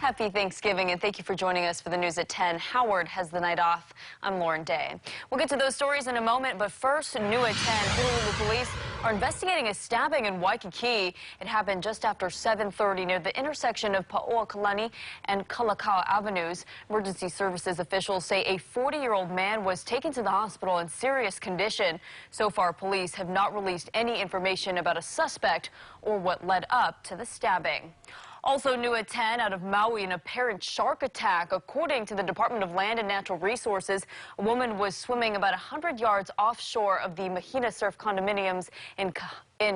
Happy Thanksgiving, and thank you for joining us for the news at 10. Howard has the night off. I'm Lauren Day. We'll get to those stories in a moment, but first, new at 10. Honolulu police are investigating a stabbing in Waikiki. It happened just after 7:30 near the intersection of Paoakalani and Kalakaua Avenues. Emergency services officials say a 40-year-old man was taken to the hospital in serious condition. So far, police have not released any information about a suspect or what led up to the stabbing. Also new at 10, out of Maui, an apparent shark attack. According to the Department of Land and Natural Resources, a woman was swimming about 100 yards offshore of the Mahina Surf condominiums in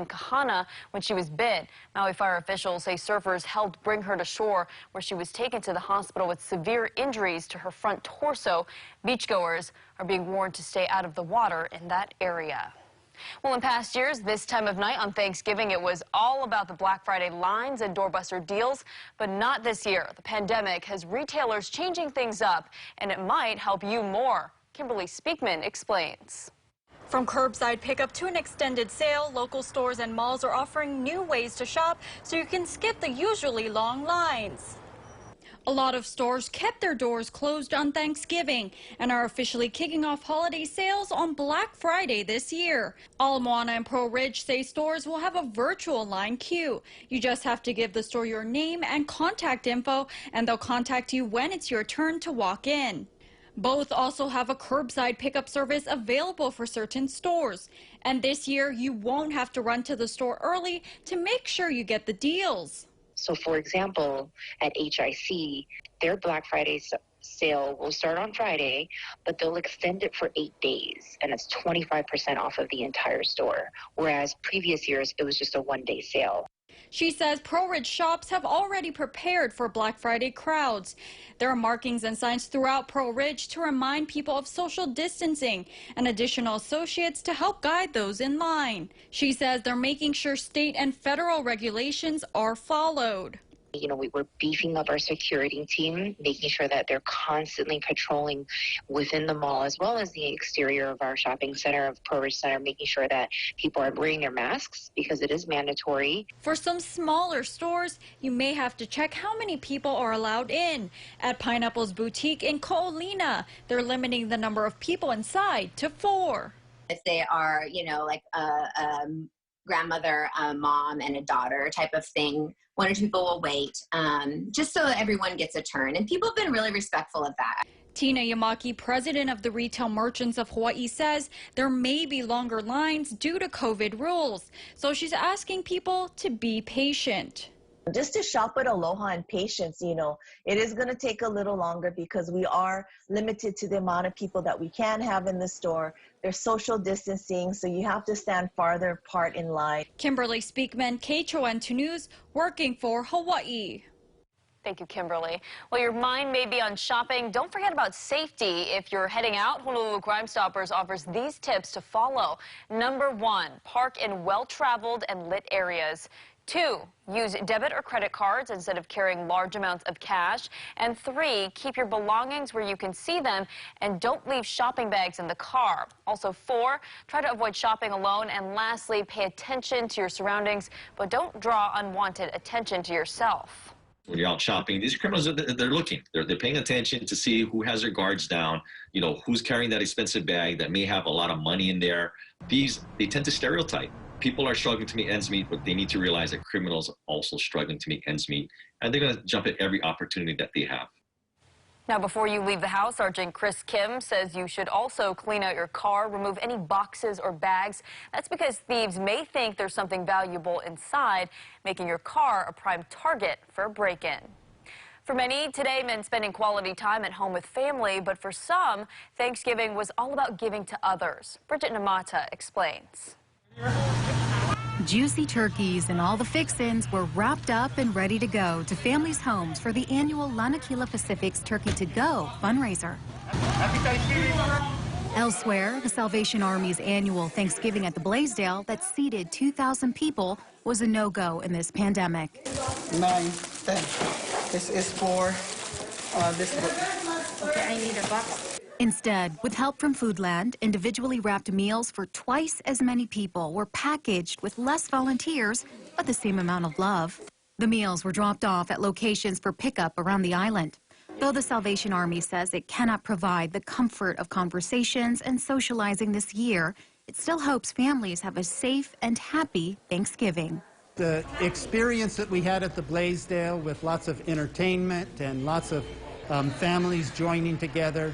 Kahana when she was bit. Maui fire officials say surfers helped bring her to shore, where she was taken to the hospital with severe injuries to her front torso. Beachgoers are being warned to stay out of the water in that area. Well, in past years, this time of night on Thanksgiving, it was all about the Black Friday lines and doorbuster deals, but not this year. The pandemic has retailers changing things up, and it might help you more. Kimberly Speakman explains. From curbside pickup to an extended sale, local stores and malls are offering new ways to shop so you can skip the usually long lines. A lot of stores kept their doors closed on Thanksgiving and are officially kicking off holiday sales on Black Friday this year. Ala Moana and Pearl Ridge say stores will have a virtual line queue. You just have to give the store your name and contact info, and they'll contact you when it's your turn to walk in. Both also have a curbside pickup service available for certain stores. And this year, you won't have to run to the store early to make sure you get the deals. So, for example, at HIC, their Black Friday sale will start on Friday, but they'll extend it for 8 days, and it's 25% off of the entire store, whereas previous years, it was just a one-day sale. She says Pearl Ridge shops have already prepared for Black Friday crowds. There are markings and signs throughout Pearl Ridge to remind people of social distancing and additional associates to help guide those in line. She says they're making sure state and federal regulations are followed. You know, we're beefing up our security team, making sure that they're constantly patrolling within the mall as well as the exterior of our shopping center, of Pearl Ridge Center, making sure that people are wearing their masks because it is mandatory. For some smaller stores, you may have to check how many people are allowed in. At Pineapple's Boutique in Ko'olina, they're limiting the number of people inside to 4. If they are, you know, like a grandmother, a mom, and a daughter type of thing, 1 or 2 people will wait, just so that everyone gets a turn. And people have been really respectful of that. Tina Yamaki, president of the Retail Merchants of Hawaii, says there may be longer lines due to COVID rules. So she's asking people to be patient. Just to shop with aloha and patience, you know, it is going to take a little longer because we are limited to the amount of people that we can have in the store. There's social distancing, so you have to stand farther apart in line. Kimberly Speakman, KHON2 News, working for Hawaii. Thank you, Kimberly. Well, your mind may be on shopping. Don't forget about safety. If you're heading out, Honolulu Crime Stoppers offers these tips to follow. Number 1, park in well-traveled and lit areas. 2, use debit or credit cards instead of carrying large amounts of cash. And 3, keep your belongings where you can see them and don't leave shopping bags in the car. Also 4, try to avoid shopping alone. And lastly, pay attention to your surroundings, but don't draw unwanted attention to yourself. When you're out shopping, these criminals, they're looking. They're paying attention to see who has their guards down, you know, who's carrying that expensive bag that may have a lot of money in there. They tend to stereotype. People are struggling to make ends meet, but they need to realize that criminals are also struggling to make ends meet, and they're going to jump at every opportunity that they have. Now, before you leave the house, Sergeant Chris Kim says you should also clean out your car, remove any boxes or bags. That's because thieves may think there's something valuable inside, making your car a prime target for a break-in. For many, today meant spending quality time at home with family, but for some, Thanksgiving was all about giving to others. Bridget Namata explains. Juicy turkeys and all the fixins were wrapped up and ready to go to families' homes for the annual Lanakila Pacific's Turkey to Go fundraiser. Elsewhere, the Salvation Army's annual Thanksgiving at the Blaisdell that seated 2,000 people was a no-go in this pandemic. 9, 10. This is for this book. Okay, I need a box. Instead, with help from Foodland, individually wrapped meals for twice as many people were packaged with less volunteers, but the same amount of love. The meals were dropped off at locations for pickup around the island. Though the Salvation Army says it cannot provide the comfort of conversations and socializing this year, it still hopes families have a safe and happy Thanksgiving. The experience that we had at the Blaisdell with lots of entertainment and lots of families joining together,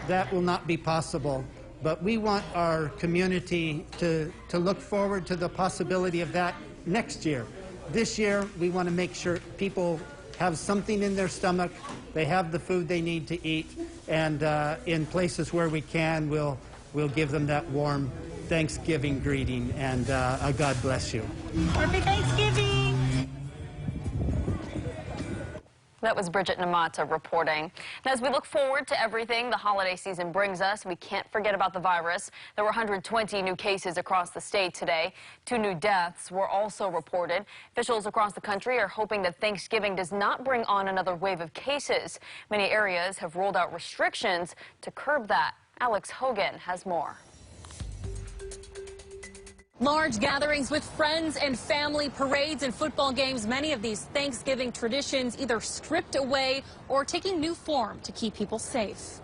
that will not be possible. But we want our community to look forward to the possibility of that next year. This year, we want to make sure people have something in their stomach, they have the food they need to eat, and in places where we can, we'll give them that warm Thanksgiving greeting, and a God bless you. Happy Thanksgiving! That was Bridget Namata reporting. And as we look forward to everything the holiday season brings us, we can't forget about the virus. There were 120 new cases across the state today. 2 new deaths were also reported. Officials across the country are hoping that Thanksgiving does not bring on another wave of cases. Many areas have rolled out restrictions to curb that. Alex Hogan has more. Large gatherings with friends and family, parades and football games, many of these Thanksgiving traditions either stripped away or taking new form to keep people safe.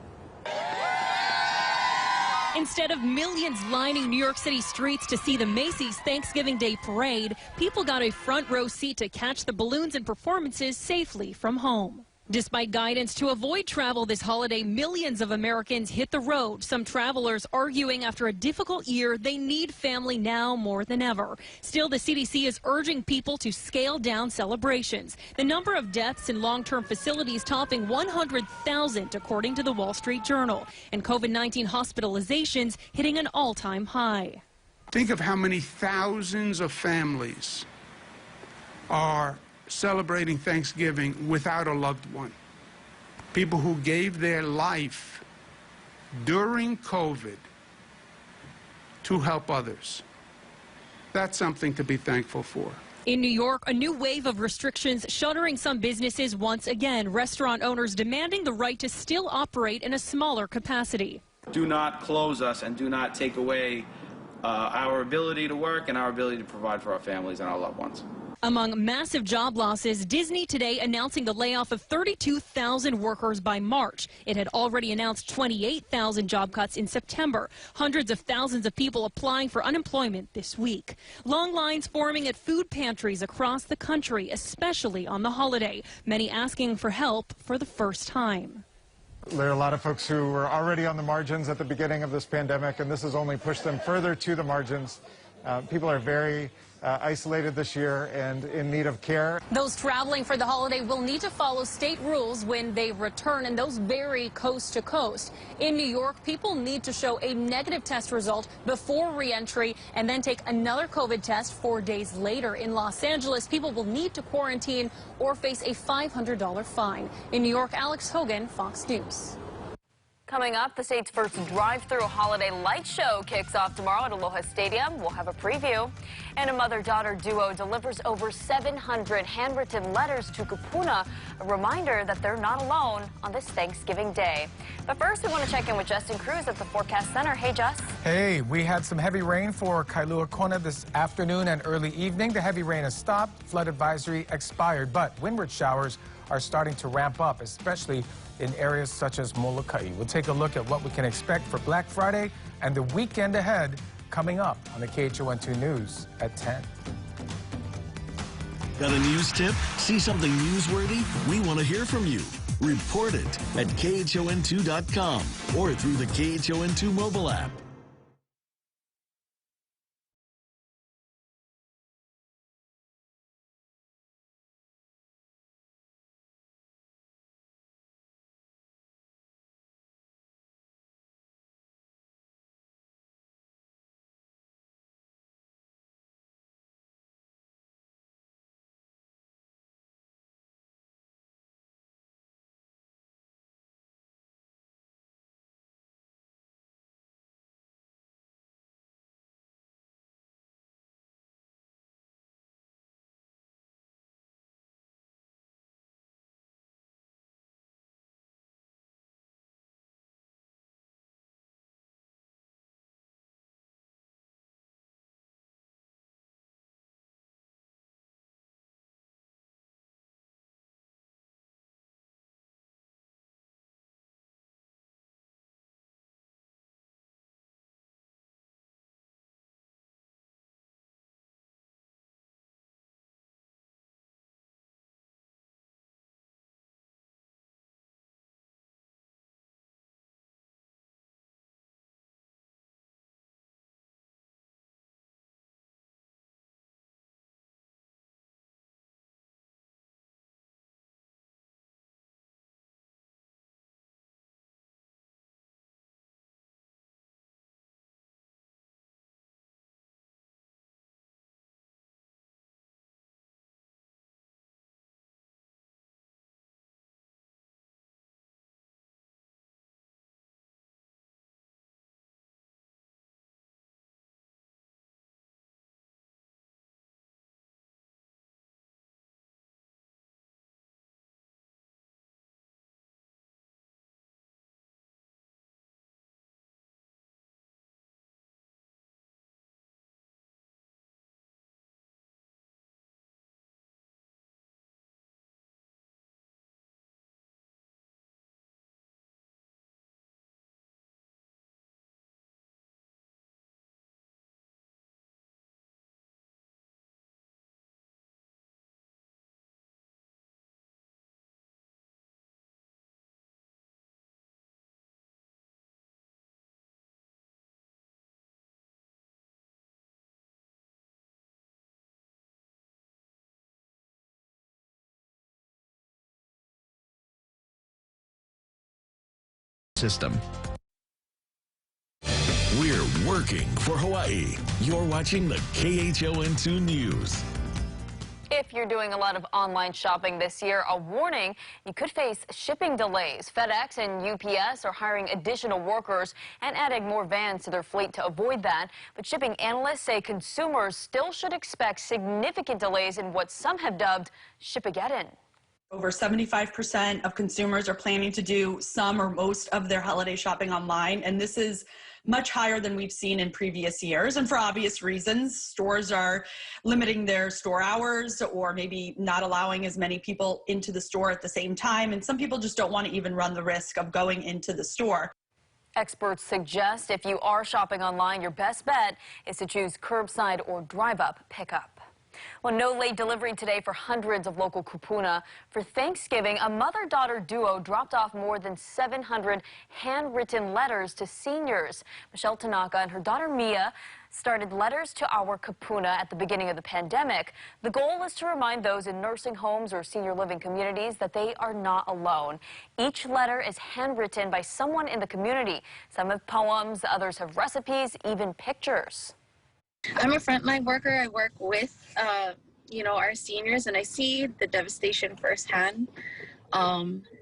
Instead of millions lining New York City streets to see the Macy's Thanksgiving Day Parade, people got a front row seat to catch the balloons and performances safely from home. Despite guidance to avoid travel this holiday, millions of Americans hit the road. Some travelers arguing after a difficult year, they need family now more than ever. Still, the CDC is urging people to scale down celebrations. The number of deaths in long-term facilities topping 100,000, according to the Wall Street Journal, and COVID-19 hospitalizations hitting an all-time high. Think of how many thousands of families are celebrating Thanksgiving without a loved one. People who gave their life during COVID to help others. That's something to be thankful for. In New York, a new wave of restrictions shuttering some businesses once again. Restaurant owners demanding the right to still operate in a smaller capacity. Do not close us and do not take away our ability to work and our ability to provide for our families and our loved ones. Among massive job losses, Disney today announcing the layoff of 32,000 workers by March. It had already announced 28,000 job cuts in September. Hundreds of thousands of people applying for unemployment this week. Long lines forming at food pantries across the country, especially on the holiday. Many asking for help for the first time. There are a lot of folks who were already on the margins at the beginning of this pandemic, and this has only pushed them further to the margins. People are very isolated this year and in need of care. Those traveling for the holiday will need to follow state rules when they return, and those vary coast to coast. In New York, people need to show a negative test result before re-entry and then take another COVID test 4 days later. In Los Angeles, people will need to quarantine or face a $500 fine. In New York, Alex Hogan, Fox News. Coming up, the state's first drive-through holiday light show kicks off tomorrow at Aloha Stadium. We'll have a preview. And a mother-daughter duo delivers over 700 handwritten letters to Kupuna, a reminder that they're not alone on this Thanksgiving Day. But first, we want to check in with Justin Cruz at the Forecast Center. Hey, Jus. Hey, we had some heavy rain for Kailua Kona this afternoon and early evening. The heavy rain has stopped. Flood advisory expired, but windward showers are starting to ramp up, especially in areas such as Molokai. We'll take a look at what we can expect for Black Friday and the weekend ahead coming up on the KHON2 News at 10. Got a news tip? See something newsworthy? We want to hear from you. Report it at KHON2.com or through the KHON2 mobile app. system. We're working for Hawaii. You're watching the KHON2 News. If you're doing a lot of online shopping this year, a warning, you could face shipping delays. FedEx and UPS are hiring additional workers and adding more vans to their fleet to avoid that. But shipping analysts say consumers still should expect significant delays in what some have dubbed Shipageddon. Over 75% of consumers are planning to do some or most of their holiday shopping online, and this is much higher than we've seen in previous years. And for obvious reasons, stores are limiting their store hours or maybe not allowing as many people into the store at the same time. And some people just don't want to even run the risk of going into the store. Experts suggest if you are shopping online, your best bet is to choose curbside or drive-up pickup. Well, no late delivery today for hundreds of local kupuna. For Thanksgiving, a mother-daughter duo dropped off more than 700 handwritten letters to seniors. Michelle Tanaka and her daughter Mia started Letters to Our Kupuna at the beginning of the pandemic. The goal is to remind those in nursing homes or senior living communities that they are not alone. Each letter is handwritten by someone in the community. Some have poems, others have recipes, even pictures. I'm a frontline worker. I work with, our seniors, and I see the devastation firsthand.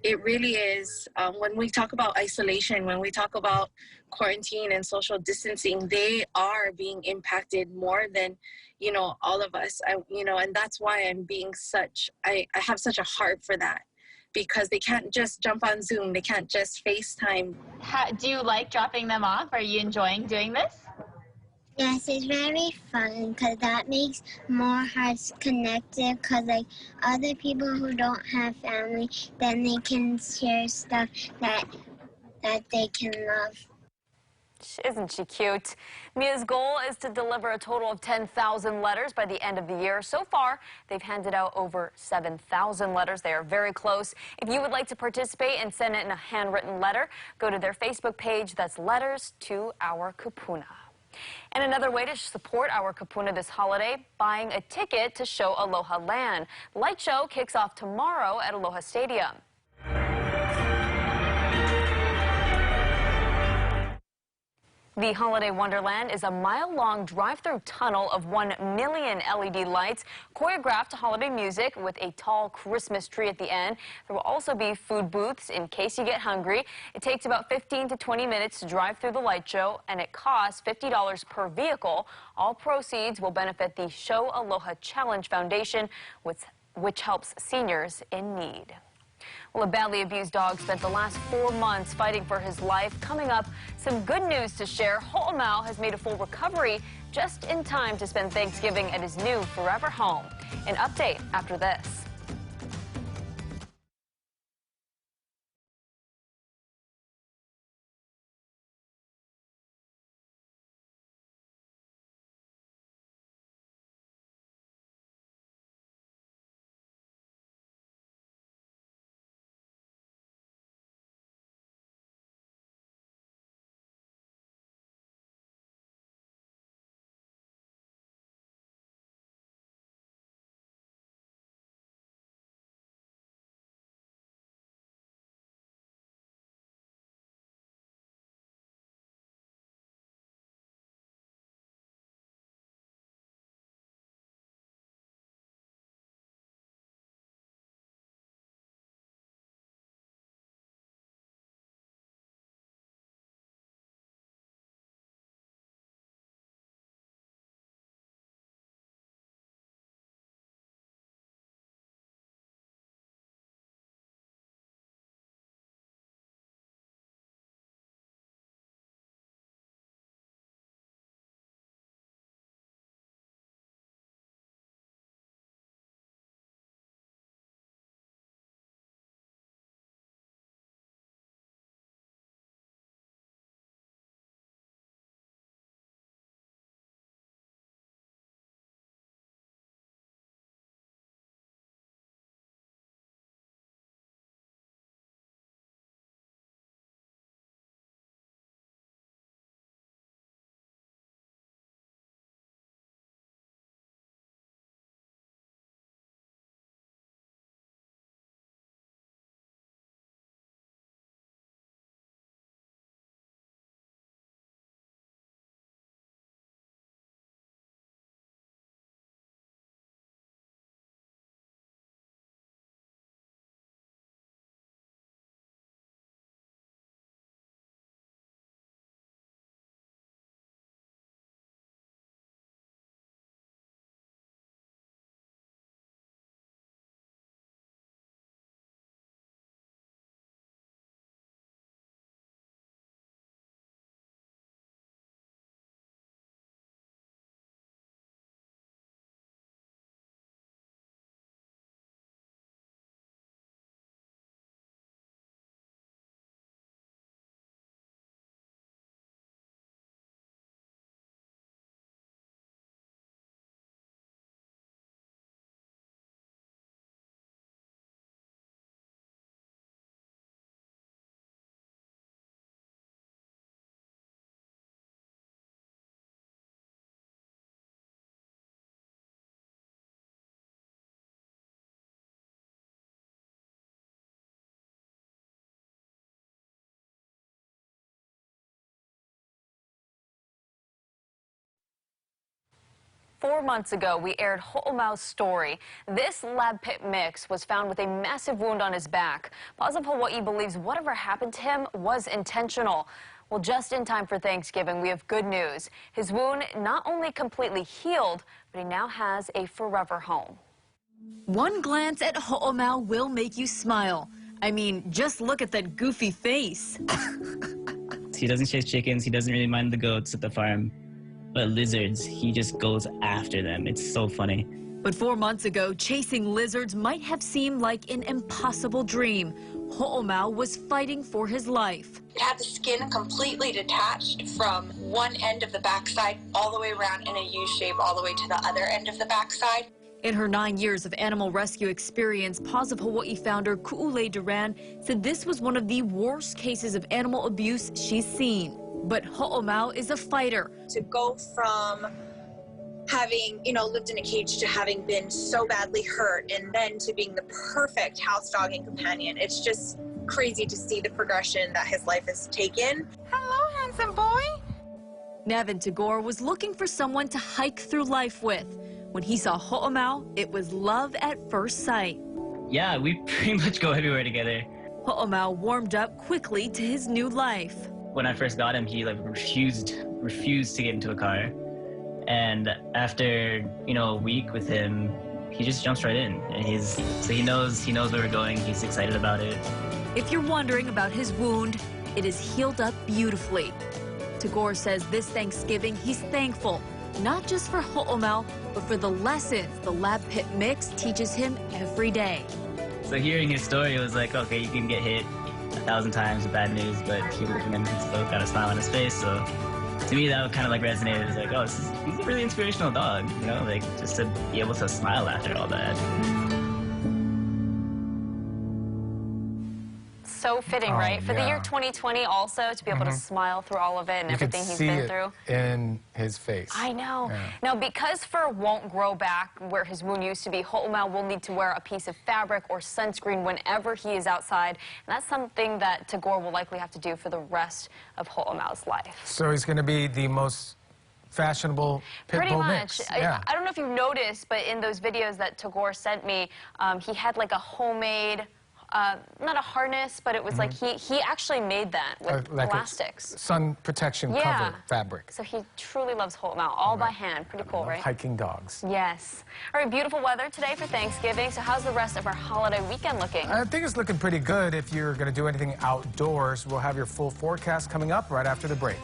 It really is, when we talk about isolation, when we talk about quarantine and social distancing, they are being impacted more than, all of us. And that's why I have such a heart for that, because they can't just jump on Zoom. They can't just FaceTime. Do you like dropping them off? Are you enjoying doing this? Yes, it's very fun because that makes more hearts connected, because other people who don't have family, then they can share stuff that they can love. Isn't she cute? Mia's goal is to deliver a total of 10,000 letters by the end of the year. So far, they've handed out over 7,000 letters. They are very close. If you would like to participate and send in a handwritten letter, go to their Facebook page. That's Letters to Our Kupuna. And another way to support our kupuna this holiday, buying a ticket to show Aloha Land. The light show kicks off tomorrow at Aloha Stadium. The Holiday Wonderland is a mile-long drive-through tunnel of 1 million LED lights, choreographed to holiday music with a tall Christmas tree at the end. There will also be food booths in case you get hungry. It takes about 15 to 20 minutes to drive through the light show, and it costs $50 per vehicle. All proceeds will benefit the Show Aloha Challenge Foundation, which helps seniors in need. Well, a badly abused dog spent the last 4 months fighting for his life. Coming up, some good news to share. Ho'omau has made a full recovery just in time to spend Thanksgiving at his new forever home. An update after this. 4 months ago, we aired Ho'omau's story. This lab pit mix was found with a massive wound on his back. Paz of Hawaii believes whatever happened to him was intentional. Well, just in time for Thanksgiving, we have good news. His wound not only completely healed, but he now has a forever home. One glance at Ho'omau will make you smile. I mean, just look at that goofy face. He doesn't chase chickens. He doesn't really mind the goats at the farm. But lizards, he just goes after them. It's so funny. But 4 months ago, chasing lizards might have seemed like an impossible dream. Ho'omau was fighting for his life. It had the skin completely detached from one end of the backside all the way around in a U shape all the way to the other end of the backside. In her 9 years of animal rescue experience, Paws of Hawaii founder Ku'ulei Duran said this was one of the worst cases of animal abuse she's seen. But Ho'omau is a fighter. To go from having, lived in a cage to having been so badly hurt and then to being the perfect house dog and companion, it's just crazy to see the progression that his life has taken. Hello, handsome boy. Navin Tagore was looking for someone to hike through life with. When he saw Ho'omau, it was love at first sight. Yeah, we pretty much go everywhere together. Ho'omau warmed up quickly to his new life. When I first got him, he refused to get into a car. And after, a week with him, he just jumps right in. And he knows where we're going. He's excited about it. If you're wondering about his wound, it is healed up beautifully. Tagore says this Thanksgiving, he's thankful, not just for Ho'omau, but for the lessons the lab pit mix teaches him every day. So hearing his story, it was like, okay, you can get hit 1,000 times with bad news, but he's still got a smile on his face. So to me, that kind of resonated. It's like, oh, he's a really inspirational dog, just to be able to smile after all that. So fitting, right? For the year 2020 also, to be able to smile through all of it and everything he's been through. In his face. I know. Yeah. Now, because fur won't grow back where his wound used to be, Ho'omau will need to wear a piece of fabric or sunscreen whenever he is outside. And that's something that Tagore will likely have to do for the rest of Ho'omau's life. So he's going to be the most fashionable pit bull mix. Yeah. I don't know if you've noticed, but in those videos that Tagore sent me, he had like a homemade... not a harness, but it was like he actually made that with like plastics. Sun protection cover fabric. So he truly loves Ho'omau, all by hand. Pretty cool, right? Hiking dogs. Yes. All right, beautiful weather today for Thanksgiving. So how's the rest of our holiday weekend looking? I think it's looking pretty good if you're going to do anything outdoors. We'll have your full forecast coming up right after the break.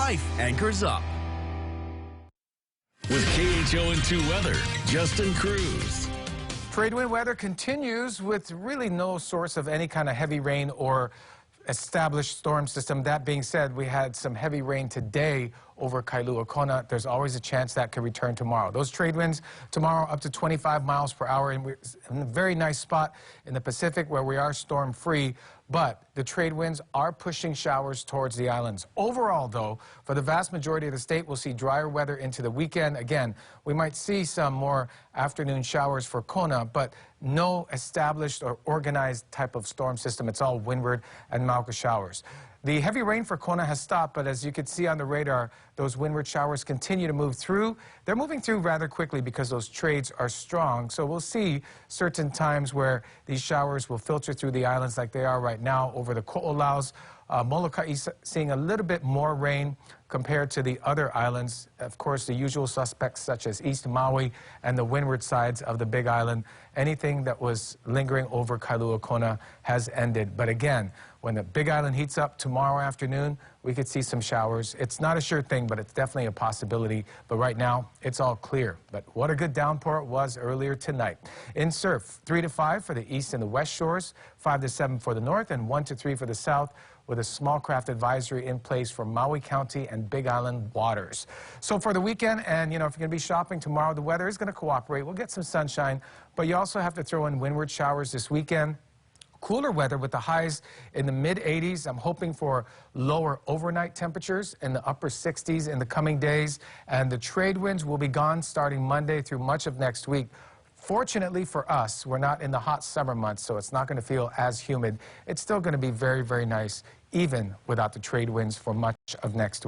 life anchors up. With KHON2 weather, Justin Cruz. Trade wind weather continues with really no source of any kind of heavy rain or established storm system. That being said, we had some heavy rain today over Kailua Kona. There's always a chance that could return tomorrow. Those trade winds tomorrow up to 25 miles per hour, and we're in a very nice spot in the Pacific where we are storm free, but the trade winds are pushing showers towards the islands. Overall, though, for the vast majority of the state, we'll see drier weather into the weekend. Again, we might see some more afternoon showers for Kona, but no established or organized type of storm system. It's all windward and Mauka showers. The heavy rain for Kona has stopped, but as you can see on the radar, those windward showers continue to move through. They're moving through rather quickly because those trades are strong. So we'll see certain times where these showers will filter through the islands like they are right now over the Ko'olaus. Molokai seeing a little bit more rain compared to the other islands. Of course, the usual suspects such as East Maui and the windward sides of the Big Island. Anything that was lingering over Kailua Kona has ended. But again, when the Big Island heats up tomorrow afternoon, we could see some showers. It's not a sure thing, but it's definitely a possibility. But right now, it's all clear. But what a good downpour it was earlier tonight. In surf, 3 to 5 for the east and the west shores, 5 to 7 for the north, and 1 to 3 for the south, with a small craft advisory in place for Maui County and Big Island waters. So for the weekend, and you know, if you're going to be shopping tomorrow, the weather is going to cooperate. We'll get some sunshine, but you also have to throw in windward showers this weekend. Cooler weather with the highs in the mid-80s. I'm hoping for lower overnight temperatures in the upper 60s in the coming days. And the trade winds will be gone starting Monday through much of next week. Fortunately for us, we're not in the hot summer months, so it's not going to feel as humid. It's still going to be very, very nice, even without the trade winds for much of next week.